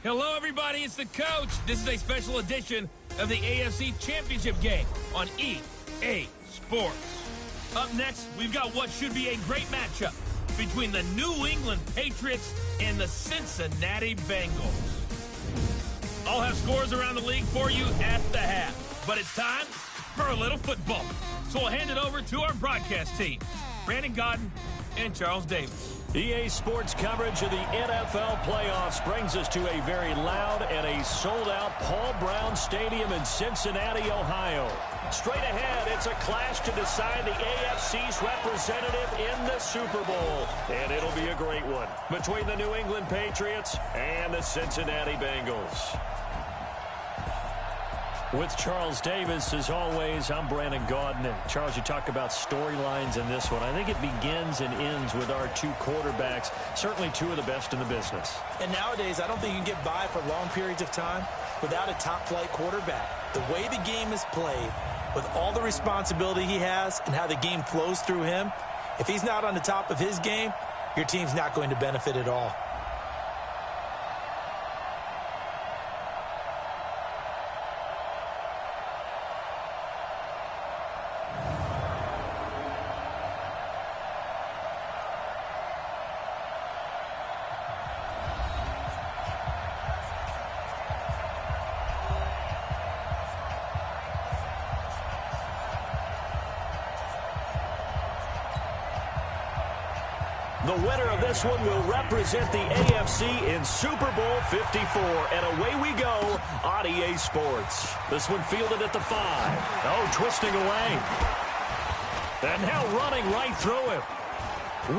Hello, everybody. It's the coach. This is a special edition of the AFC Championship game on EA Sports. Up next, we've got what should be a great matchup between the New England Patriots and the Cincinnati Bengals. I'll have scores around the league for you at the half, but it's time for a little football. So I'll hand it over to our broadcast team, Brandon Godden and Charles Davis. EA Sports coverage of the NFL playoffs brings us to a very loud and a sold-out Paul Brown Stadium in Cincinnati, Ohio. Straight ahead, it's a clash to decide the AFC's representative in the Super Bowl. And it'll be a great one between the New England Patriots and the Cincinnati Bengals. With Charles Davis, as always, I'm Brandon Gaudin. And Charles, you talk about storylines in this one. I think it begins and ends with our two quarterbacks, certainly two of the best in the business. And nowadays, I don't think you can get by for long periods of time without a top-flight quarterback. The way the game is played, with all the responsibility he has and how the game flows through him, if he's not on the top of his game, your team's not going to benefit at all. The winner of this one will represent the AFC in Super Bowl 54. And away we go on EA Sports. This one fielded at the 5. Oh, twisting away. And now running right through him.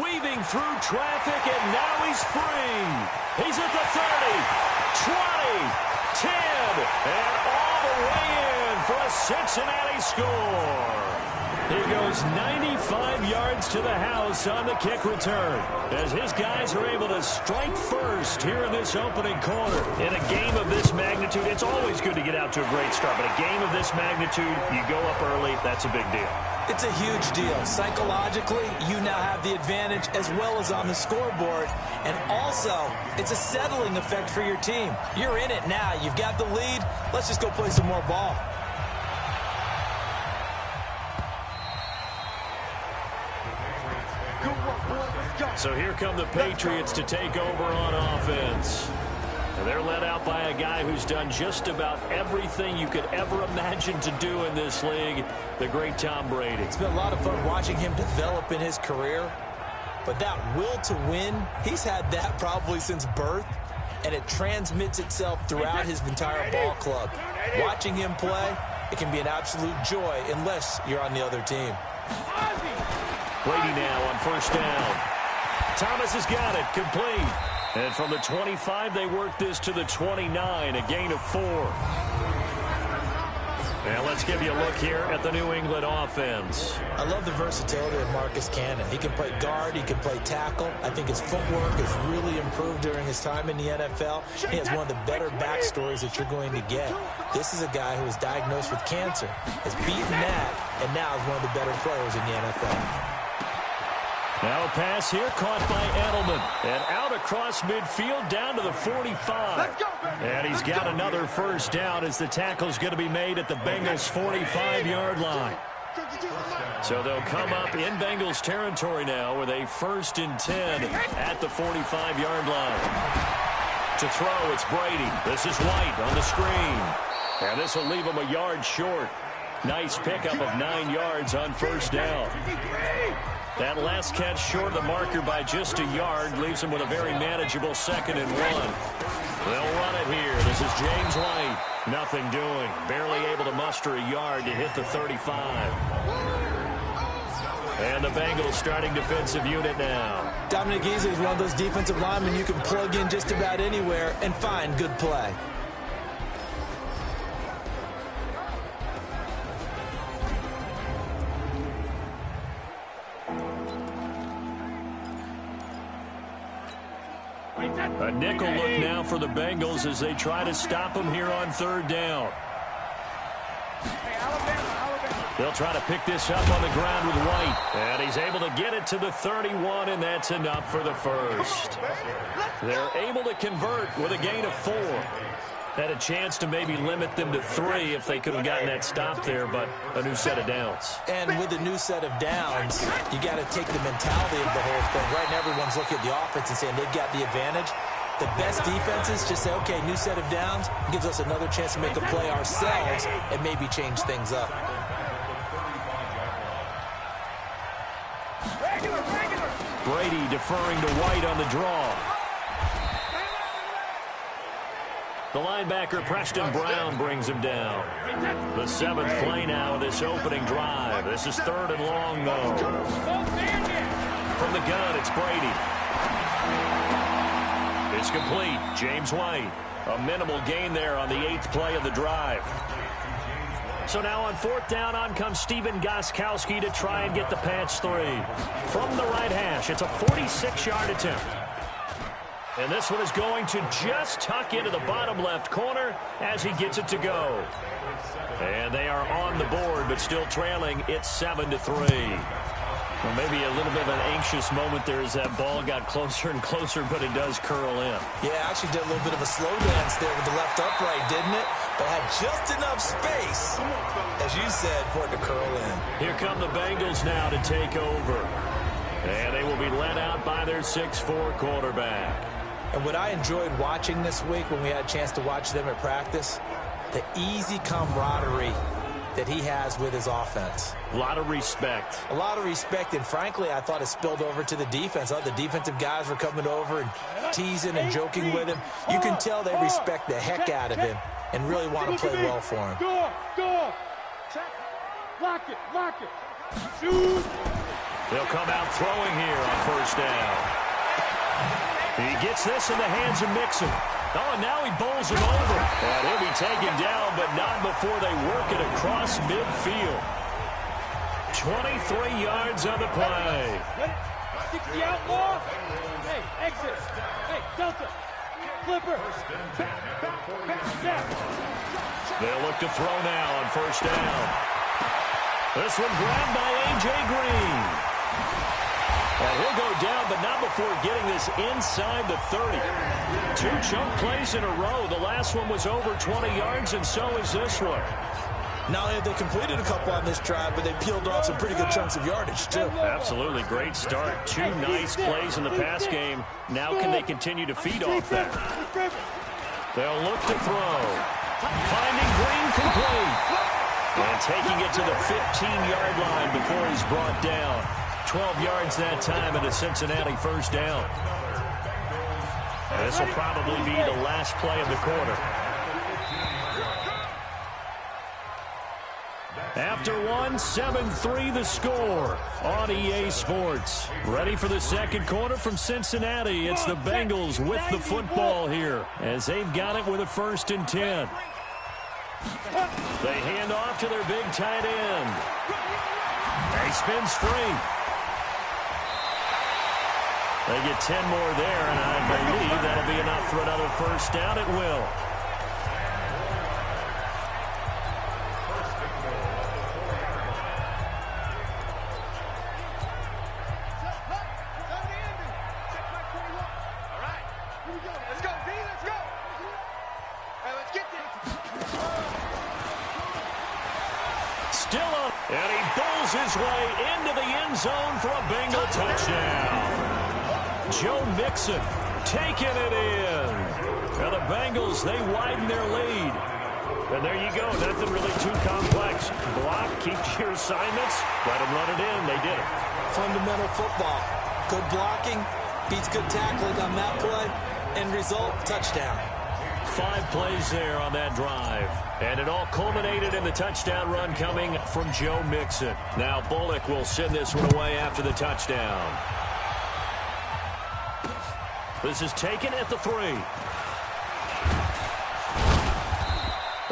Weaving through traffic, and now he's free. He's at the 30, 20, 10, and all the way in for a Cincinnati score. He goes 95 yards to the house on the kick return as his guys are able to strike first here in this opening quarter. In a game of this magnitude, it's always good to get out to a great start, but a game of this magnitude, you go up early, that's a big deal. It's a huge deal. Psychologically, you now have the advantage as well as on the scoreboard. And also, it's a settling effect for your team. You're in it now. You've got the lead. Let's just go play some more ball. So here come the Patriots to take over on offense. And they're led out by a guy who's done just about everything you could ever imagine to do in this league, the great Tom Brady. It's been a lot of fun watching him develop in his career. But that will to win, he's had that probably since birth, and it transmits itself throughout his entire ball club. Watching him play, it can be an absolute joy unless you're on the other team. Brady now on first down. Thomas has got it, complete. And from the 25, they work this to the 29, a gain of 4. Now let's give you a look here at the New England offense. I love the versatility of Marcus Cannon. He can play guard, he can play tackle. I think his footwork has really improved during his time in the NFL. He has one of the better backstories that you're going to get. This is a guy who was diagnosed with cancer, has beaten that, and now is one of the better players in the NFL. Now a pass here caught by Edelman. And out across midfield down to the 45. And he's got another first down as the tackle's going to be made at the Bengals' 45-yard line. So they'll come up in Bengals territory now with a 1st and 10 at the 45-yard line. To throw, it's Brady. This is White on the screen. And this will leave him a yard short. Nice pickup of 9 yards on first down. That last catch short of the marker by just a yard leaves him with a very manageable 2nd and 1. They'll run it here. This is James White. Nothing doing. Barely able to muster a yard to hit the 35. And the Bengals starting defensive unit now. Dominic Easley is one of those defensive linemen you can plug in just about anywhere and find good play. A nickel look now for the Bengals as they try to stop him here on 3rd down. Hey, Alabama. They'll try to pick this up on the ground with White. And he's able to get it to the 31, and that's enough for the first. They're able to convert with a gain of 4. Had a chance to maybe limit them to 3 if they could have gotten that stop there, but a new set of downs. And with a new set of downs, you got to take the mentality of the whole thing. Right now, everyone's looking at the offense and saying they've got the advantage. The best defenses just say, okay, new set of downs, gives us another chance to make a play ourselves and maybe change things up. Brady deferring to White on the draw. The linebacker, Preston Brown, brings him down. The 7th play now of this opening drive. This is 3rd and long, though. From the gun, it's Brady. It's complete. James White. A minimal gain there on the 8th play of the drive. So now on 4th down, on comes Stephen Gostkowski to try and get the patch 3. From the right hash, it's a 46-yard attempt. And this one is going to just tuck into the bottom left corner as he gets it to go. And they are on the board, but still trailing. It's 7-3. Well, maybe a little bit of an anxious moment there as that ball got closer and closer, but it does curl in. Yeah, actually did a little bit of a slow dance there with the left upright, didn't it? But had just enough space, as you said, for it to curl in. Here come the Bengals now to take over. And they will be led out by their 6'4" quarterback. And what I enjoyed watching this week when we had a chance to watch them at practice, the easy camaraderie that he has with his offense. A lot of respect. A lot of respect, and frankly, I thought it spilled over to the defense. The defensive guys were coming over and teasing and joking with him. You can tell they respect the heck out of him and really want to play well for him. Go. Lock it. Shoot. They'll come out throwing here on 1st down. He gets this in the hands of Mixon. Oh, and now he bowls him over. And he'll be taken down, but not before they work it across midfield. 23 yards on the play. 60 out more. Hey, exit. Hey, Delta. Flipper. Back. They'll look to throw now on 1st down. This one grabbed by A.J. Green. And he'll go down, but not before getting this inside the 30. 2 chunk plays in a row. The last one was over 20 yards, and so is this one. Not only have they completed a couple on this drive, but they peeled off some pretty good chunks of yardage, too. Absolutely. Great start. 2 nice plays in the pass game. Now can they continue to feed off that? They'll look to throw. Finding Green complete. And taking it to the 15-yard line before he's brought down. 12 yards that time and a Cincinnati 1st down. This will probably be the last play of the quarter. After 7-3 the score on EA Sports. Ready for the 2nd quarter from Cincinnati. It's the Bengals with the football here as they've got it with a 1st and 10. They hand off to their big tight end. He spins free. They get 10 more there, and I believe that'll be enough for another 1st down. It will. Still up, and he bowls his way into the end zone for a Bengal touchdown. Joe Mixon taking it in. Now the Bengals, they widen their lead. And there you go. Nothing really too complex. Block, keep your assignments, let them run it in. They did it. Fundamental football. Good blocking, beats good tackling on that play. End result, touchdown. 5 plays there on that drive. And it all culminated in the touchdown run coming from Joe Mixon. Now Bullock will send this one away after the touchdown. This is taken at the 3.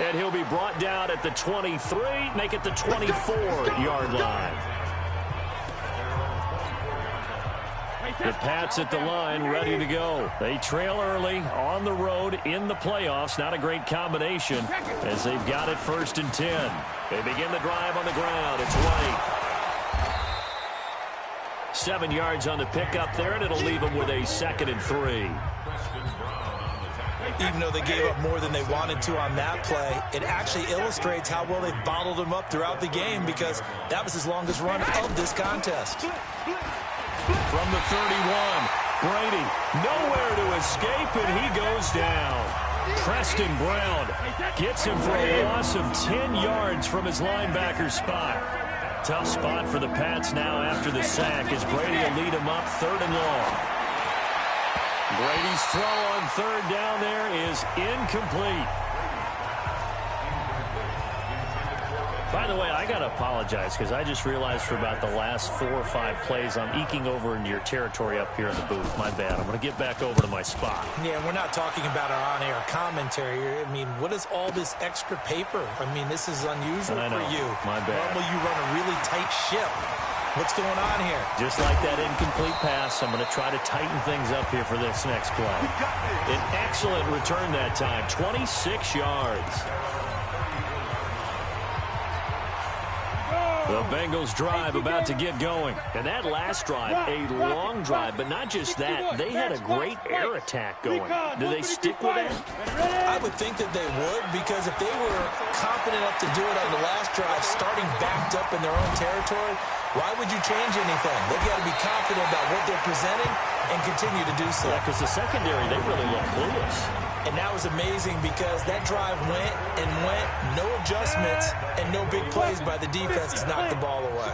And he'll be brought down at the 23, make it the 24-yard line. The Pats at the line, ready to go. They trail early on the road in the playoffs. Not a great combination as they've got it 1st and 10. They begin the drive on the ground. It's White. 7 yards on the pickup there, and it'll leave them with a 2nd and 3. Even though they gave up more than they wanted to on that play, it actually illustrates how well they've bottled them up throughout the game, because that was his longest run of this contest. From the 31, Brady nowhere to escape, and he goes down. Preston Brown gets him for a loss of 10 yards from his linebacker spot. Tough spot for the Pats now after the sack as Brady will lead him up 3rd and long. Brady's throw on 3rd down there is incomplete. By the way, I got to apologize because I just realized for about the last 4 or 5 plays I'm eking over into your territory up here in the booth. My bad. I'm going to get back over to my spot. Yeah, we're not talking about our on-air commentary here. I mean, what is all this extra paper? I mean, this is unusual for you. My bad. Normally you run a really tight ship. What's going on here? Just like that incomplete pass, I'm going to try to tighten things up here for this next play. An excellent return that time, 26 yards. The Bengals drive about to get going. And that last drive, a long drive, but not just that. They had a great air attack going. Do they stick with that? I would think that they would, because if they were confident enough to do it on the last drive, starting backed up in their own territory, why would you change anything? They've got to be confident about what they're presenting and continue to do so. Yeah, because the secondary, they really look clueless. And that was amazing because that drive went and went, no adjustments, and no big plays by the defense to knock the ball away.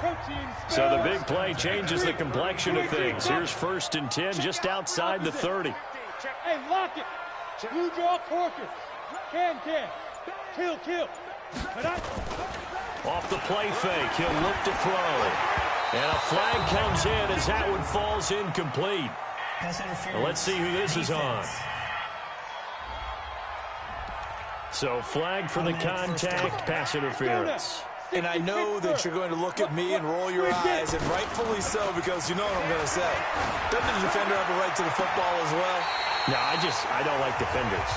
So the big play changes the complexion of things. Here's 1st and 10 just outside the 30. Hey, lock it. Blue draw, Corker. Can. Kill. Off the play fake, he'll look to throw. And a flag comes in as that one falls incomplete. Well, let's see who this is on. So flag for the contact, pass interference. And I know that you're going to look at me and roll your eyes, and rightfully so, because you know what I'm going to say. Doesn't the defender have a right to the football as well? No, I don't like defenders.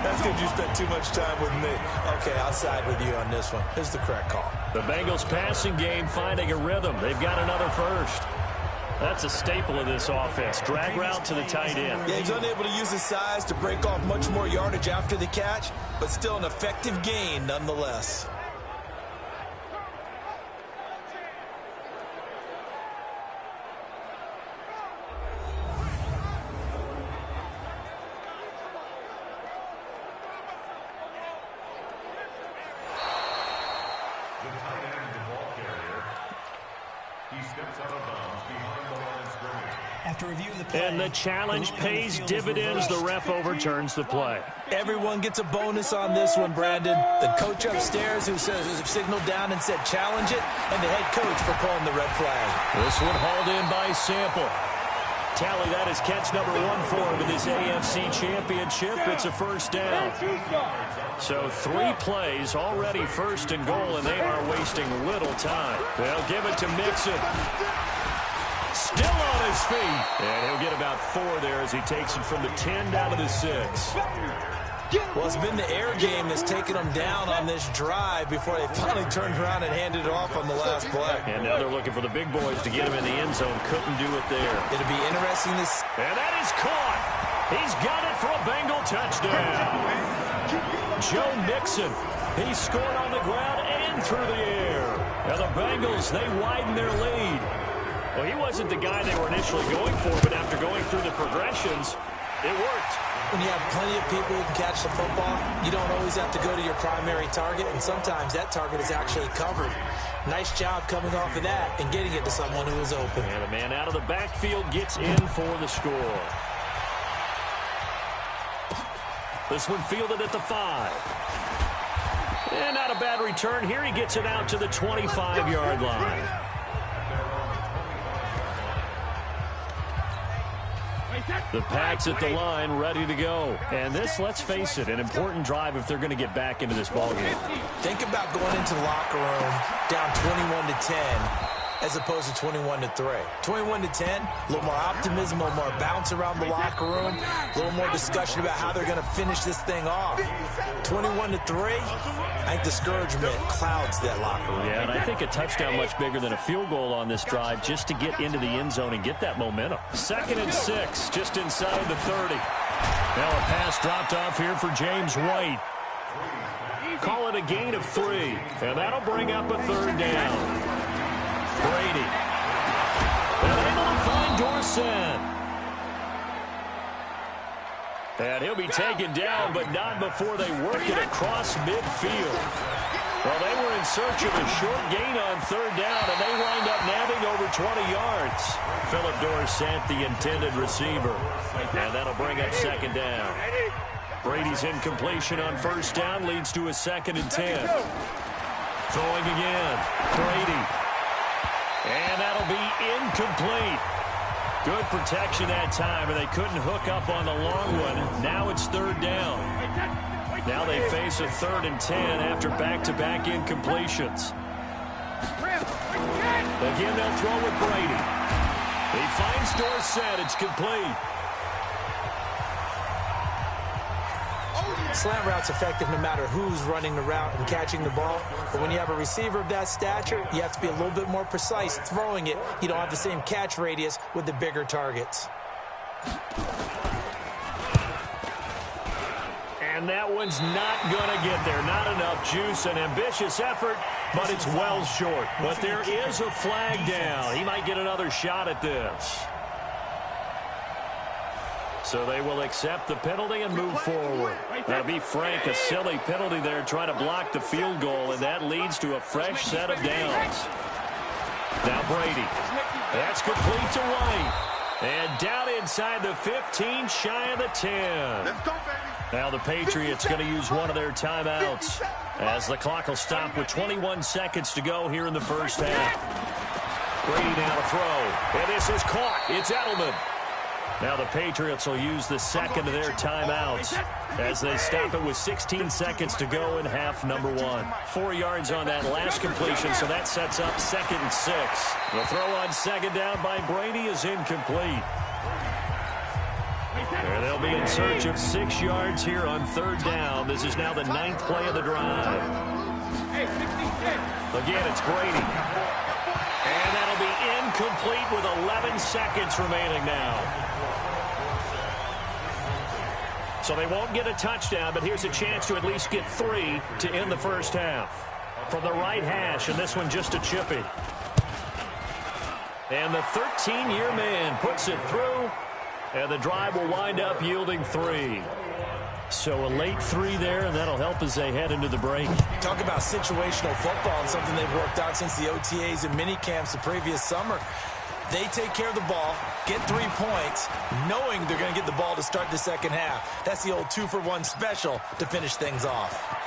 That's because you spent too much time with me. Okay, I'll side with you on this one. Here's the correct call. The Bengals passing game finding a rhythm. They've got another first. That's a staple of this offense. Drag route to the tight end. Yeah, he's unable to use his size to break off much more yardage after the catch, but still an effective gain nonetheless. And the challenge pays dividends. The ref overturns the play. Everyone gets a bonus on this one, Brandon. The coach upstairs who signaled down and said challenge it, and the head coach for pulling the red flag. This one hauled in by Sample. Tally, that is catch number 1 for him in this AFC Championship. It's a 1st down. So 3 plays, already 1st and goal, and they are wasting little time. They'll give it to Mixon. Still on his feet. And he'll get about 4 there as he takes it from the 10 down to the 6. Well, it's been the air game that's taken them down on this drive before they finally turned around and handed it off on the last play. And now they're looking for the big boys to get him in the end zone. Couldn't do it there. It'll be interesting to see. And that is caught. He's got it for a Bengal touchdown. Joe Mixon. He scored on the ground and through the air. Now the Bengals, they widen their lead. Well, he wasn't the guy they were initially going for, but after going through the progressions, it worked. When you have plenty of people who can catch the football, you don't always have to go to your primary target, and sometimes that target is actually covered. Nice job coming off of that and getting it to someone who is open. And a man out of the backfield gets in for the score. This one fielded at the 5. And not a bad return here. He gets it out to the 25-yard line. The Pats at the line, ready to go. And this, let's face it, an important drive if they're going to get back into this ballgame. Think about going into the locker room down 21-10 as opposed to 21-3. 21-10, a little more optimism, a little more bounce around the locker room, a little more discussion about how they're going to finish this thing off. 21-3, I think discouragement clouds that locker room. Yeah, and I think a touchdown much bigger than a field goal on this drive just to get into the end zone and get that momentum. 2nd and 6, just inside the 30. Now a pass dropped off here for James White. Call it a gain of 3, and that'll bring up a 3rd down. Brady. And able to find Dorsett. And he'll be taken down, but not before they work it across midfield. Well, they were in search of a short gain on 3rd down, and they wind up nabbing over 20 yards. Philip Dorsett, the intended receiver. And that'll bring up 2nd down. Brady's incompletion on 1st down leads to a 2nd and 10. Throwing again. Brady. And that'll be incomplete. Good protection that time, and they couldn't hook up on the long one. Now it's 3rd down. Now they face a 3rd and 10 after back-to-back incompletions. Again, they'll throw with Brady. He finds Dorsett. It's complete. Slant route's effective no matter who's running the route and catching the ball. But when you have a receiver of that stature, you have to be a little bit more precise throwing it. You don't have the same catch radius with the bigger targets. And that one's not going to get there. Not enough juice. An ambitious effort, but it's well short. But there is a flag down. He might get another shot at this. So they will accept the penalty and move forward. That'll be frank, a silly penalty there trying to block the field goal, and that leads to a fresh set of downs. Now Brady. That's complete to White. And down inside the 15, shy of the 10. Let's go, baby. Now the Patriots going to use one of their timeouts as the clock will stop with 21 seconds to go here in the 1st half. Brady now to throw. And this is caught. It's Edelman. Now the Patriots will use the 2nd of their timeouts as they stop it with 16 seconds to go in half number 1. 4 yards on that last completion, so that sets up 2nd and 6. The throw on 2nd down by Brady is incomplete. And they'll be in search of 6 yards here on 3rd down. This is now the 9th play of the drive. Again, it's Brady. And that'll be incomplete with 11 seconds remaining now. So they won't get a touchdown, but here's a chance to at least get 3 to end the 1st half. From the right hash, and this one just a chippy. And the 13-year man puts it through, and the drive will wind up yielding 3. So a late 3 there, and that'll help as they head into the break. Talk about situational football and something they've worked out since the OTAs and minicamps the previous summer. They take care of the ball, get 3 points, knowing they're going to get the ball to start the 2nd half. That's the old 2-for-1 special to finish things off.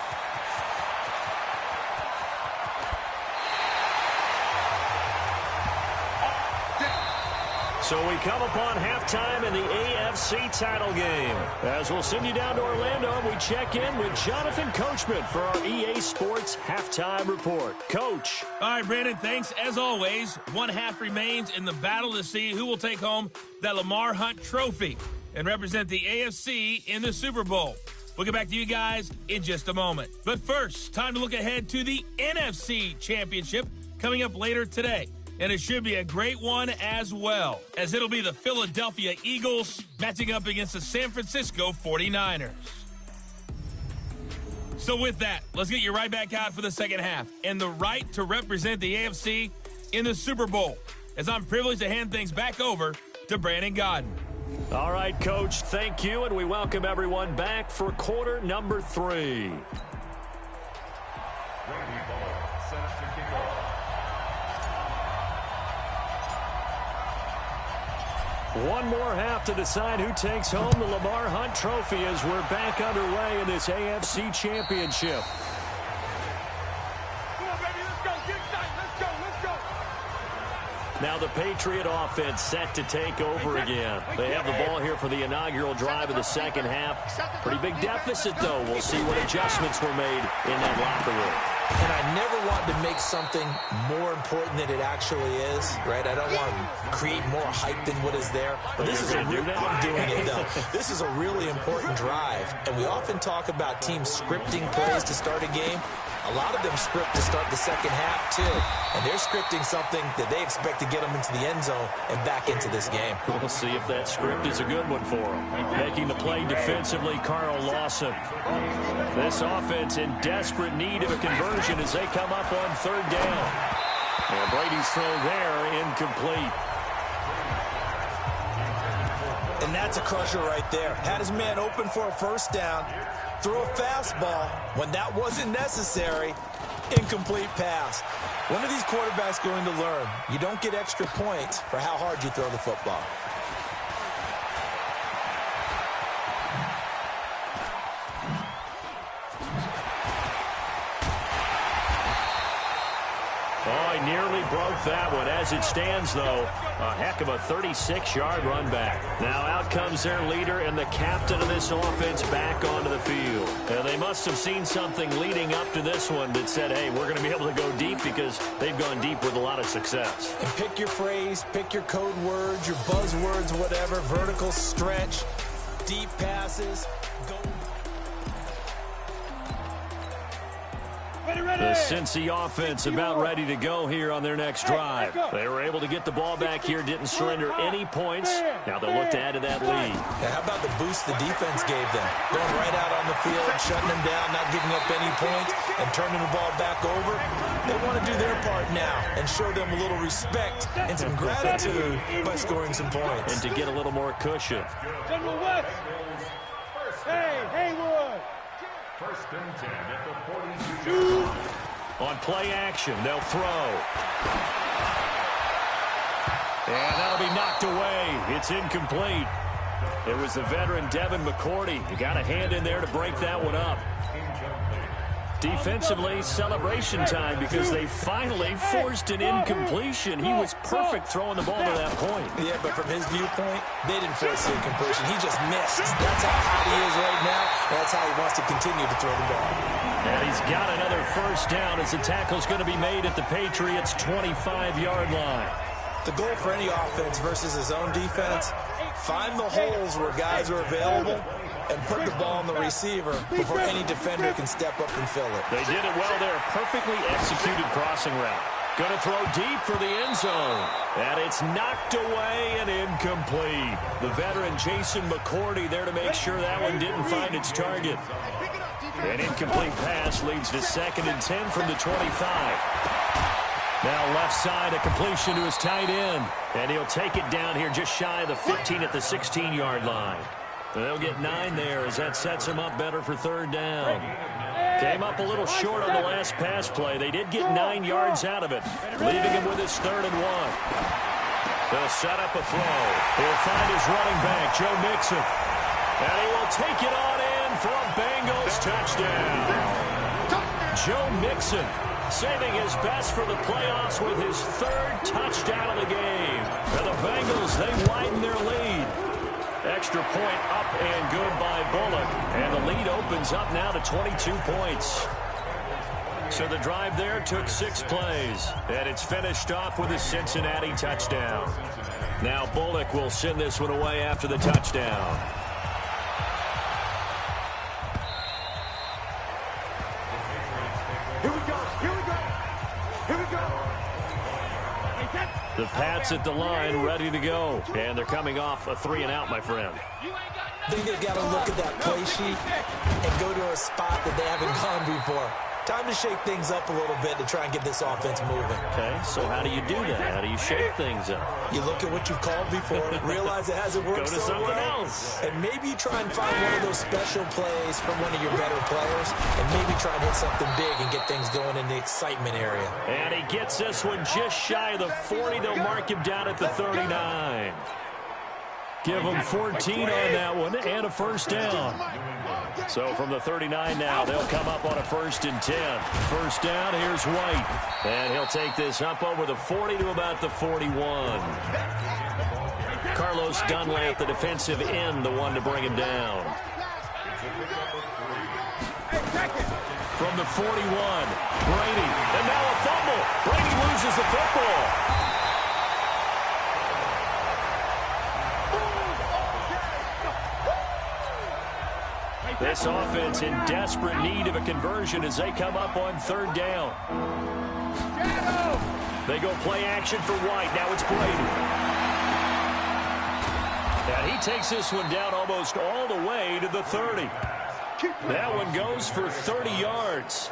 So we come upon halftime in the AFC title game. As we'll send you down to Orlando, and we check in with Jonathan Coachman for our EA Sports Halftime Report. Coach. All right, Brandon, thanks. As always, 1 half remains in the battle to see who will take home that Lamar Hunt trophy and represent the AFC in the Super Bowl. We'll get back to you guys in just a moment. But first, time to look ahead to the NFC Championship coming up later today. And it should be a great one as well, as it'll be the Philadelphia Eagles matching up against the San Francisco 49ers. So with that, let's get you right back out for the 2nd half and the right to represent the AFC in the Super Bowl, as I'm privileged to hand things back over to Brandon Godden. All right, Coach, thank you, and we welcome everyone back for quarter number 3. One more half to decide who takes home the Lamar Hunt trophy as we're back underway in this AFC Championship. Come on, baby, let's go. Get excited. Let's go. Now the Patriot offense set to take over again. They have the ball here for the inaugural drive of the 2nd half. Pretty big deficit, though. We'll see what adjustments were made in that locker room. And I never want to make something more important than it actually is, right? I don't want to create more hype than what is there. But this is I'm doing it, though. This is a really important drive. And we often talk about teams scripting plays to start a game. A lot of them script to start the second half, too. And they're scripting something that they expect to get them into the end zone and back into this game. We'll see if that script is a good one for them. Making the play defensively, Carl Lawson. This offense in desperate need of a conversion as they come up on third down. And Brady's throw there, incomplete. And that's a crusher right there. Had his man open for a first down. Threw a fastball when that wasn't necessary. Incomplete pass. When are these quarterbacks going to learn? You don't get extra points for how hard you throw the football. Oh, he nearly broke that one. As it stands, though, a heck of a 36-yard run back. Now out comes their leader and the captain of this offense back onto the field. They must have seen something leading up to this one that said, hey, we're going to be able to go deep because they've gone deep with a lot of success. And pick your phrase, pick your code words, your buzzwords, whatever, vertical stretch, deep passes, go. The Cincy offense about ready to go here on their next drive. They were able to get the ball back here, didn't surrender any points. Now they'll look to add to that lead. Now, how about the boost the defense gave them? Going right out on the field, shutting them down, not giving up any points, and turning the ball back over. They want to do their part now and show them a little respect and some gratitude by scoring some points. And to get a little more cushion. General West. Hey, Haywood. First and 10 at the 42. On play action, they'll throw. And that'll be knocked away. It's incomplete. It was the veteran Devin McCourty. You got a hand in there to break that one up. Defensively, celebration time because they finally forced an incompletion. He was perfect throwing the ball to that point. Yeah, but from his viewpoint, they didn't force the incompletion. He just missed. That's how hot he is right now. That's how he wants to continue to throw the ball. And he's got another first down as the tackle's going to be made at the Patriots' 25-yard line. The goal for any offense versus his own defense, find the holes where guys are available and put the ball on the receiver before any defender can step up and fill it. They did it well there. Perfectly executed crossing route. Going to throw deep for the end zone. And it's knocked away and incomplete. The veteran Jason McCourty there to make sure that one didn't find its target. An incomplete pass leads to 2nd and 10 from the 25. Now left side, a completion to his tight end. And he'll take it down here just shy of the 15 at the 16-yard line. They'll get 9 there as that sets him up better for third down. Came up a little short on the last pass play. They did get 9 yards out of it, leaving him with his 3rd and 1. They'll set up a throw. He'll find his running back, Joe Mixon. And he will take it on in for a Bengals touchdown. Joe Mixon saving his best for the playoffs with his 3rd touchdown of the game. And the Bengals, they widen their lead. Extra point up and good by Bullock. And the lead opens up now to 22 points. So the drive there took 6 plays. And it's finished off with a Cincinnati touchdown. Now Bullock will send this one away after the touchdown. Here we go. Here we go. Here we go. The Pats at the line, ready to go. And they're coming off a 3-and-out, my friend. I think they've got to look at that play sheet and go to a spot that they haven't gone before. Time to shake things up a little bit to try and get this offense moving. Okay, so how do you do that? How do you shake things up? You look at what you've called before, realize it hasn't worked Go to so something well, else. and maybe you try and find one of those special plays from one of your better players, and maybe try and hit something big and get things going in the excitement area. And he gets this one just shy of the 40. They'll mark him down at the 39. Give him 14 on that one and a first down. So from the 39 now, they'll come up on a 1st and 10. First down, here's White. And he'll take this up over the 40 to about the 41. Carlos Dunlap, the defensive end, the one to bring him down. from the 41. Brady, and now a fumble. Brady loses the football. This offense in desperate need of a conversion as they come up on third down. They go play action for White. Now it's Brady. And he takes this one down almost all the way to the 30. That one goes for 30 yards.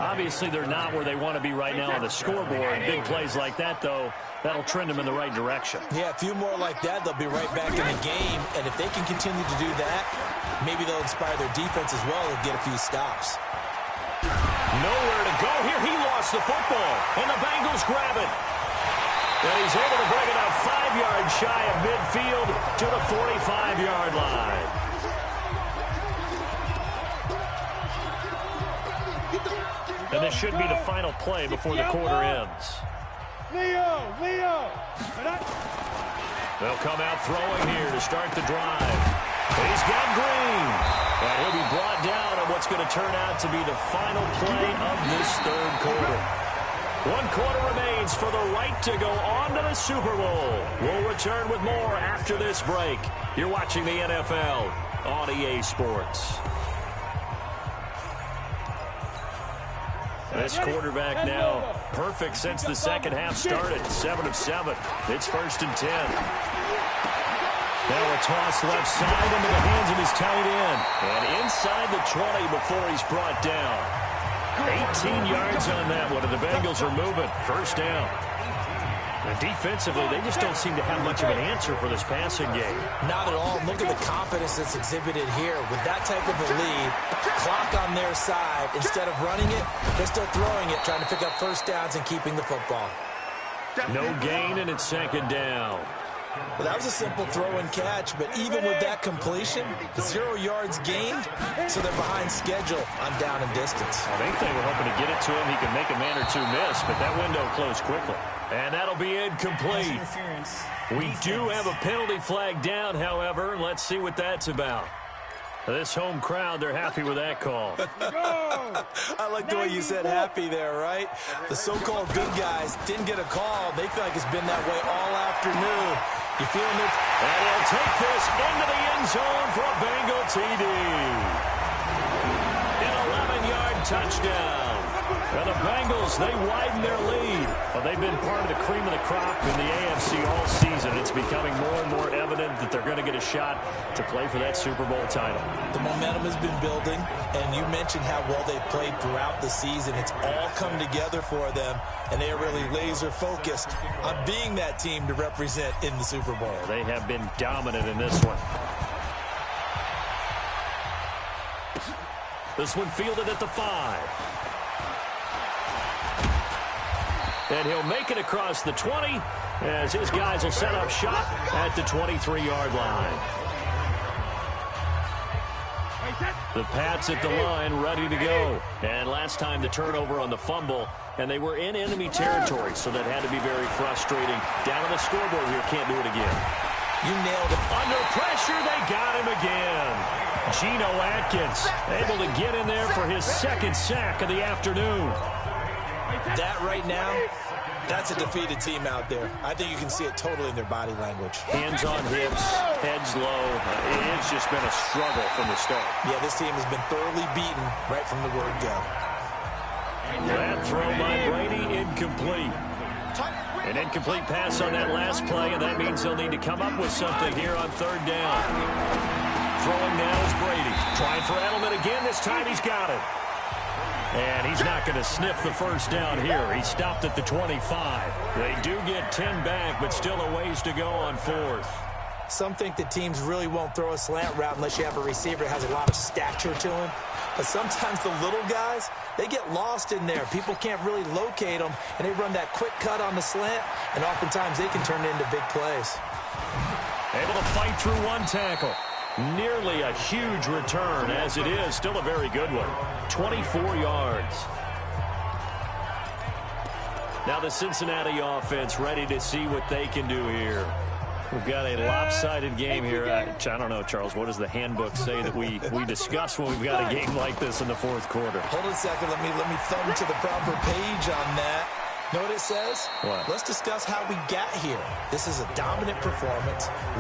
Obviously, they're not where they want to be right now on the scoreboard. Big plays like that, though, that'll trend them in the right direction. Yeah, a few more like that, they'll be right back in the game. And if they can continue to do that, maybe they'll inspire their defense as well and get a few stops. Nowhere to go here. He lost the football, and the Bengals grab it. And he's able to bring it up 5 yards shy of midfield to the 45-yard line. And this should be the final play before the quarter ends. Leo! They'll come out throwing here to start the drive. He's got Green. And he'll be brought down on what's going to turn out to be the final play of this third quarter. 1 quarter remains for the right to go on to the Super Bowl. We'll return with more after this break. You're watching the NFL on EA Sports. This quarterback now perfect since the second half started. 7 of 7. It's 1st and 10. Now a toss left side into the hands of his tight end. And inside the 20 before he's brought down. 18 yards on that one, and the Bengals are moving. 1st down. And defensively, they just don't seem to have much of an answer for this passing game. Not at all. Look at the confidence that's exhibited here. With that type of a lead, clock on their side, instead of running it, they're still throwing it, trying to pick up 1st downs and keeping the football. No gain, and it's 2nd down. Well, that was a simple throw and catch, but even with that completion, 0 yards gained, so they're behind schedule on down and distance. I think they were hoping to get it to him. He could make a man or two miss, but that window closed quickly. And that'll be incomplete. We do have a penalty flag down, however. Let's see what that's about. This home crowd, they're happy with that call. I like the way you said happy there, right? The so-called good guys didn't get a call. They feel like it's been that way all afternoon. You feeling it? And he'll take this into the end zone for a Bengal TD. An 11-yard touchdown. Well, the Bengals, they widen their lead. Well, they've been part of the cream of the crop in the AFC all season. It's becoming more and more evident that they're going to get a shot to play for that Super Bowl title. The momentum has been building, and you mentioned how well they've played throughout the season. It's all come together for them, and they are really laser-focused on being that team to represent in the Super Bowl. They have been dominant in this one. This one fielded at the 5. And he'll make it across the 20 as his guys will set up shop at the 23-yard line. The Pats at the line ready to go. And last time the turnover on the fumble, and they were in enemy territory, so that had to be very frustrating. Down on the scoreboard here, can't do it again. You nailed it. Under pressure, they got him again. Geno Atkins able to get in there for his 2nd sack of the afternoon. That right now, that's a defeated team out there. I think you can see it totally in their body language. Hands on hips, heads low. It's just been a struggle from the start. Yeah, this team has been thoroughly beaten right from the word go. That throw by Brady, incomplete. An incomplete pass on that last play, and that means they'll need to come up with something here on 3rd down. Throwing now is Brady. Trying for Edelman again. This time he's got it. And he's not going to sniff the 1st down here. He stopped at the 25. They do get 10 back, but still a ways to go on 4th. Some think that teams really won't throw a slant route unless you have a receiver that has a lot of stature to him. But sometimes the little guys, they get lost in there. People can't really locate them, and they run that quick cut on the slant, and oftentimes they can turn it into big plays. Able to fight through one tackle. Nearly a huge return, as it is. Still a very good one. 24 yards. Now the Cincinnati offense ready to see what they can do here. We've got a lopsided game here. I don't know, Charles, what does the handbook say that we discuss when we've got a game like this in the fourth quarter? Hold a second. Let me thumb to the proper page on that. Know what it says? What? Let's discuss how we got here. This is a dominant performance.